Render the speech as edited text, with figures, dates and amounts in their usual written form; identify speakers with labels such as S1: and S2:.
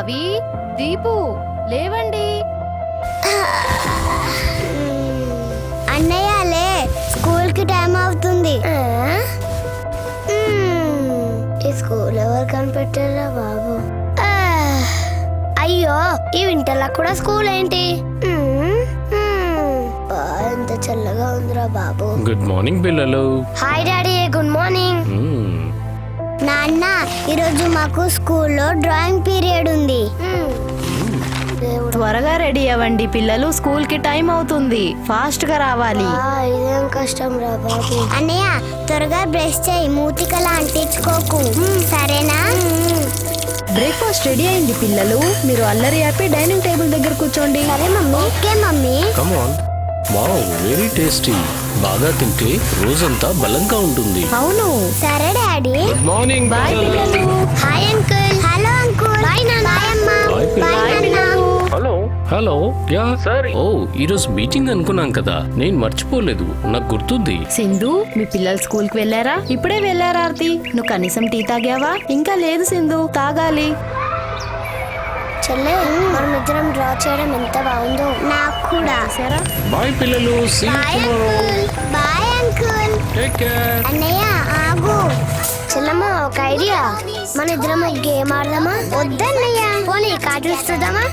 S1: రవి, దీపు లేవండి.
S2: అన్నయ్య లే, స్కూల్ కి టైం అవుతుంది. ఈ స్కూల్ ఎవరు కనిపెట్టారా బాబు? అయ్యో, ఈ వింటర్లో కూడా స్కూల్ ఏంటి? ఎంత చల్లగా ఉందిరా బాబు.
S3: గుడ్ మార్నింగ్ పిల్లలు.
S2: Hi daddy, good morning. నాన్న, ఈరోజు మాకు స్కూల్లో డ్రాయింగ్ పీరియడ్ ఉంది.
S1: త్వరగా రెడీ అవ్వండి పిల్లలు, స్కూల్ కి టైం అవుతుంది. ఫాస్ట్ గా రావాలి.
S2: ఇదేం కష్టం రా బాబు. అన్నయ్య, త్వరగా బ్రష్ చేయి, మూతికలా అంటించుకోకు, సరేనా?
S1: బ్రేక్ఫాస్ట్ రెడీ అయింది పిల్లలు, మీరు అల్లరి ఆపి డైనింగ్ టేబుల్ దగ్గర కూర్చోండి.
S2: సరే mummy. Okay mummy.
S3: Come on. Wow, very tasty. బాగా తింటే రోజంతా బలంగా ఉంటుంది.
S1: అవును.
S2: సరే డాడీ.
S3: Good morning.
S1: బాయ్ పిల్లలు.
S2: Hi uncle. Hello uncle. Bye నాన్న. బాయ్ అమ్మా. బాయ్ నాన్న.
S3: Hello hello. Ya sir. ఓ, ఈరోజు మీటింగ్ అనుకున్నాం కదా, నేను మర్చిపోలేదు, నాకు గుర్తుంది.
S1: సింధు, మీ పిల్లలు స్కూల్ కి వెళ్ళారా? ఇప్పుడే వెళ్ళారా ఆర్తి? నువ్వు కనీసం టీ తాగావా? ఇంకా లేదు సింధు, తాగాలి.
S2: చెల్లె, మనం ఇద్దరం డ్రా చేయడం ఎంత బాగుందో. నాకు కూడా.
S1: సరే
S3: బాయ్ పిల్లలు. See you tomorrow.
S2: Bye uncle.
S3: Take care.
S2: అన్నయ్య ఆగు. చెల్లమ్మ, ఒక ఐడియా. మన ఇద్దరం గేమ్ ఆడదామా? వద్దన్నయ్య, పోనీ కార్టూన్స్ చూద్దామా?